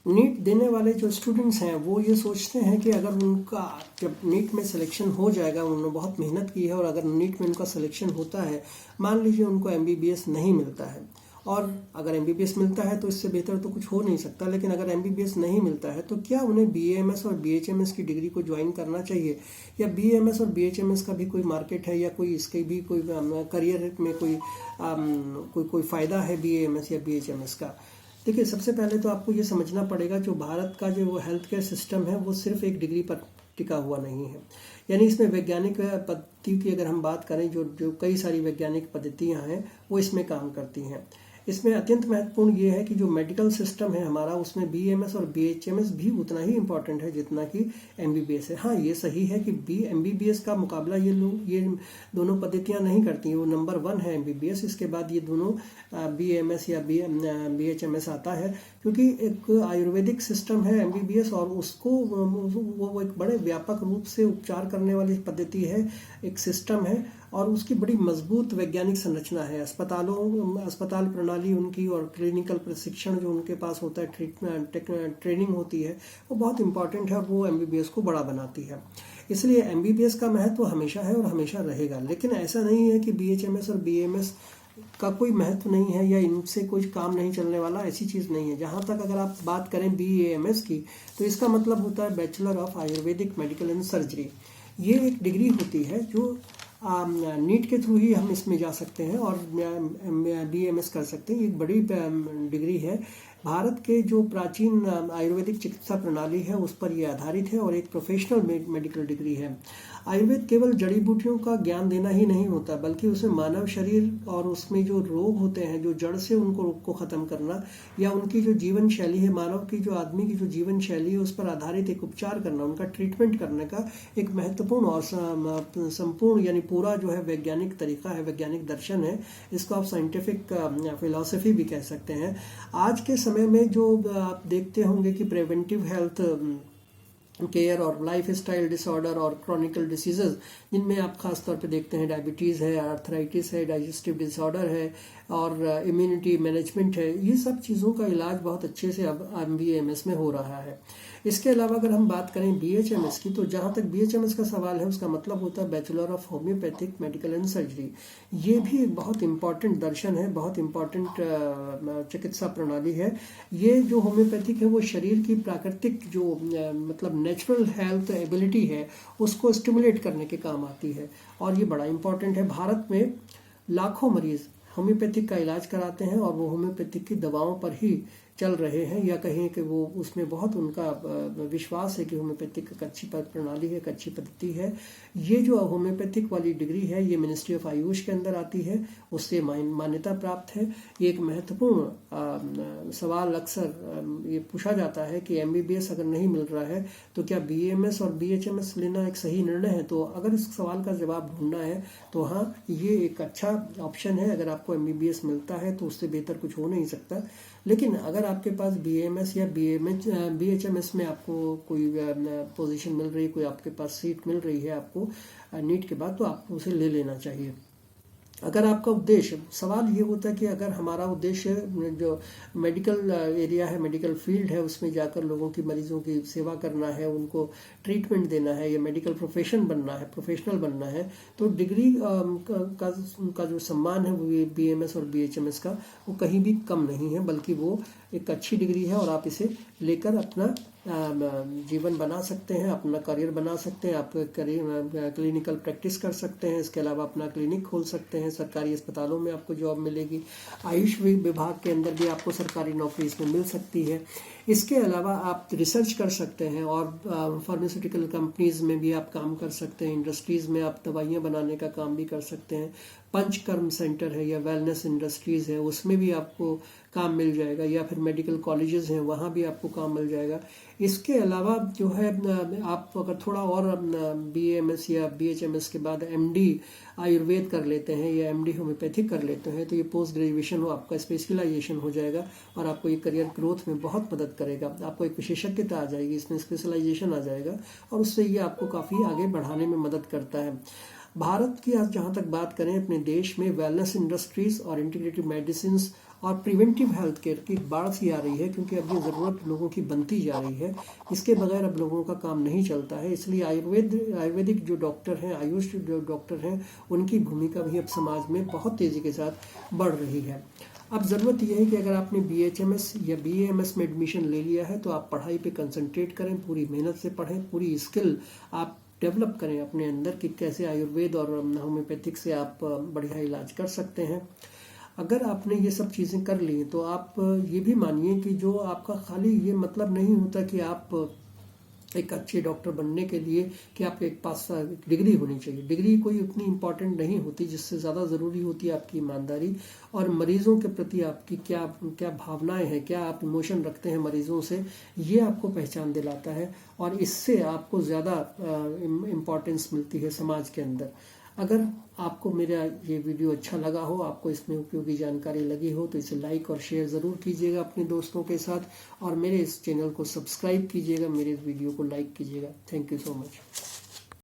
NEET देने वाले जो स्टूडेंट्स हैं वो ये सोचते हैं कि अगर उनका जब नीट में सिलेक्शन हो जाएगा, उन्होंने बहुत मेहनत की है और अगर नीट में उनका सिलेक्शन होता है, मान लीजिए उनको एमबीबीएस नहीं मिलता है, और अगर एमबीबीएस मिलता है तो इससे बेहतर तो कुछ हो नहीं सकता, लेकिन अगर एमबीबीएस नहीं मिलता है तो क्या उन्हें बीएएमएस और बीएचएमएस की डिग्री को ज्वाइन करना चाहिए, या बीएएमएस और बीएचएमएस का भी कोई मार्केट है, या कोई इसके भी कोई करियर में कोई फ़ायदा है बीएएमएस या बीएचएमएस का। देखिए, सबसे पहले तो आपको ये समझना पड़ेगा, जो भारत का जो हेल्थ केयर सिस्टम है वो सिर्फ एक डिग्री पर टिका हुआ नहीं है। यानी इसमें वैज्ञानिक पद्धति की अगर हम बात करें, जो कई सारी वैज्ञानिक पद्धतियां हैं वो इसमें काम करती हैं। इसमें अत्यंत महत्वपूर्ण ये है कि जो मेडिकल सिस्टम है हमारा, उसमें बीएमएस और बीएचएमएस भी उतना ही इम्पोर्टेंट है जितना कि एमबीबीएस है। हाँ, ये सही है कि एमबीबीएस का मुकाबला ये दोनों पद्धतियां नहीं करती हैं, वो नंबर 1 है एमबीबीएस, इसके बाद ये दोनों बीएमएस या बीएचएमएस आता है, क्योंकि एक आयुर्वेदिक सिस्टम है एमबीबीएस, और उसको वो एक बड़े व्यापक रूप से उपचार करने वाली पद्धति है, एक सिस्टम है, और उसकी बड़ी मजबूत वैज्ञानिक संरचना है। अस्पताल प्रणाली उनकी और क्लिनिकल प्रशिक्षण जो उनके पास होता है, ट्रेनिंग होती है, वो बहुत इंपॉर्टेंट है और वो एमबीबीएस को बड़ा बनाती है। इसलिए एमबीबीएस का महत्व हमेशा है और हमेशा रहेगा, लेकिन ऐसा नहीं है कि बीएचएमएस और बीएमएस का कोई महत्व नहीं है या इनसे कोई काम नहीं चलने वाला, ऐसी चीज़ नहीं है। जहाँ तक अगर आप बात करें बीएएमएस की, तो इसका मतलब होता है bachelor of Ayurvedic medical and surgery. ये एक डिग्री होती है जो नीट के थ्रू ही हम इसमें जा सकते हैं और बीएमएस कर सकते हैं। एक बड़ी डिग्री है। भारत के जो प्राचीन आयुर्वेदिक चिकित्सा प्रणाली है उस पर यह आधारित है और एक प्रोफेशनल मेडिकल डिग्री है। आयुर्वेद केवल जड़ी बूटियों का ज्ञान देना ही नहीं होता, बल्कि उसमें मानव शरीर और उसमें जो रोग होते हैं, जो जड़ से उनको रोग को ख़त्म करना, या उनकी जो जीवन शैली है, मानव की जो आदमी की जो जीवन शैली है उस पर आधारित एक उपचार करना, उनका ट्रीटमेंट करने का एक महत्वपूर्ण और संपूर्ण यानी पूरा जो है वैज्ञानिक तरीका है, वैज्ञानिक दर्शन है। इसको आप साइंटिफिक फिलॉसफी भी कह सकते हैं। आज के समय में जो आप देखते होंगे कि प्रिवेंटिव हेल्थ केयर और लाइफ स्टाइल डिसऑर्डर और क्रॉनिकल डिसीजेज, जिनमें आप खास तौर पे देखते हैं डायबिटीज़ है, आर्थराइटिस है, डाइजेस्टिव डिसऑर्डर है और इम्यूनिटी मैनेजमेंट है, ये सब चीज़ों का इलाज बहुत अच्छे से अब एमबीएमएस में हो रहा है। इसके अलावा अगर हम बात करें बीएचएमएस की, तो जहाँ तक बीएचएमएस का सवाल है उसका मतलब होता है bachelor of homeopathic medical and surgery. ये भी एक बहुत इंपॉर्टेंट दर्शन है, बहुत इंपॉर्टेंट चिकित्सा प्रणाली है। ये जो होम्योपैथिक है वो शरीर की प्राकृतिक जो मतलब नेचुरल हेल्थ एबिलिटी है उसको स्टिमुलेट करने के काम आती है, और ये बड़ा इंपॉर्टेंट है। भारत में लाखों मरीज होम्योपैथिक का इलाज कराते हैं और वो होम्योपैथिक की दवाओं पर ही चल रहे हैं, या कहें कि वो उसमें बहुत उनका विश्वास है कि होम्योपैथिक एक अच्छी प्रणाली है, एक अच्छी पद्धति है। ये जो होम्योपैथिक वाली डिग्री है ये मिनिस्ट्री ऑफ आयुष के अंदर आती है, उससे मान्यता प्राप्त है। ये एक महत्वपूर्ण सवाल अक्सर ये पूछा जाता है कि एमबीबीएस अगर नहीं मिल रहा है तो क्या बीएमएस और बीएचएमएस लेना एक सही निर्णय है। तो अगर इस सवाल का जवाब ढूंढना है तो हाँ, ये एक अच्छा ऑप्शन है। अगर आपको एमबीबीएस मिलता है तो उससे बेहतर कुछ हो नहीं सकता, लेकिन अगर आपके पास बीएमएस या बीएचएमएस में आपको कोई पोजीशन मिल रही है, कोई आपके पास सीट मिल रही है आपको नीट के बाद, तो आपको उसे ले लेना चाहिए। अगर आपका उद्देश्य, सवाल ये होता है कि अगर हमारा उद्देश्य जो मेडिकल एरिया है, मेडिकल फील्ड है, उसमें जाकर लोगों की, मरीजों की सेवा करना है, उनको ट्रीटमेंट देना है, या मेडिकल प्रोफेशनल बनना है, तो डिग्री का जो सम्मान है वो बीएमएस और बीएचएमएस का वो कहीं भी कम नहीं है, बल्कि वो एक अच्छी डिग्री है और आप इसे लेकर अपना जीवन बना सकते हैं, अपना करियर बना सकते हैं, आप क्लिनिकल प्रैक्टिस कर सकते हैं। इसके अलावा अपना क्लिनिक खोल सकते हैं, सरकारी अस्पतालों में आपको जॉब मिलेगी, आयुष विभाग के अंदर भी आपको सरकारी नौकरी इसमें मिल सकती है। इसके अलावा आप रिसर्च कर सकते हैं और फार्मास्यूटिकल कंपनीज में भी आप काम कर सकते हैं, इंडस्ट्रीज में आप दवाइयाँ बनाने का काम भी कर सकते हैं। पंचकर्म सेंटर है या वेलनेस इंडस्ट्रीज है, उसमें भी आपको काम मिल जाएगा, या फिर मेडिकल कॉलेजेस हैं वहाँ भी आपको काम मिल जाएगा। इसके अलावा जो है आप अगर थोड़ा और बीएमएस या बीएचएमएस के बाद एमडी आयुर्वेद कर लेते हैं या एमडी होम्योपैथिक कर लेते हैं, तो ये पोस्ट ग्रेजुएशन हो, आपका स्पेशलाइजेशन हो जाएगा और आपको ये करियर ग्रोथ में बहुत मदद करेगा। आपको एक विशेषज्ञता आ जाएगी, इसमें स्पेशलाइजेशन आ जाएगा और उससे ये आपको काफ़ी आगे बढ़ाने में मदद करता है। भारत की आज जहाँ तक बात करें, अपने देश में वेलनेस इंडस्ट्रीज और इंटीग्रेटिव मेडिसिन और प्रिवेंटिव हेल्थ केयर की बाढ़ सी आ रही है, क्योंकि अब ये ज़रूरत लोगों की बनती जा रही है। इसके बगैर अब लोगों का काम नहीं चलता है। इसलिए आयुर्वेदिक जो डॉक्टर हैं, आयुष जो डॉक्टर हैं, उनकी भूमिका भी अब समाज में बहुत तेज़ी के साथ बढ़ रही है। अब ज़रूरत यह है कि अगर आपने BHMS या BAMS में एडमिशन ले लिया है तो आप पढ़ाई पे कंसंट्रेट करें, पूरी मेहनत से पढ़ें, पूरी स्किल आप डेवलप करें अपने अंदर कि कैसे आयुर्वेद और होम्योपैथिक से आप बढ़िया इलाज कर सकते हैं। अगर आपने ये सब चीज़ें कर ली तो आप ये भी मानिए कि जो आपका खाली ये मतलब नहीं होता कि आप एक अच्छे डॉक्टर बनने के लिए कि आपके पास डिग्री होनी चाहिए। डिग्री कोई उतनी इम्पॉर्टेंट नहीं होती, जिससे ज़्यादा ज़रूरी होती है आपकी ईमानदारी और मरीजों के प्रति आपकी क्या क्या भावनाएं हैं, क्या आप इमोशन रखते हैं मरीजों से, ये आपको पहचान दिलाता है और इससे आपको ज़्यादा इम्पॉर्टेंस मिलती है समाज के अंदर। अगर आपको मेरा ये वीडियो अच्छा लगा हो, आपको इसमें उपयोगी जानकारी लगी हो, तो इसे लाइक और शेयर ज़रूर कीजिएगा अपने दोस्तों के साथ और मेरे इस चैनल को सब्सक्राइब कीजिएगा, मेरे इस वीडियो को लाइक कीजिएगा। Thank you so much.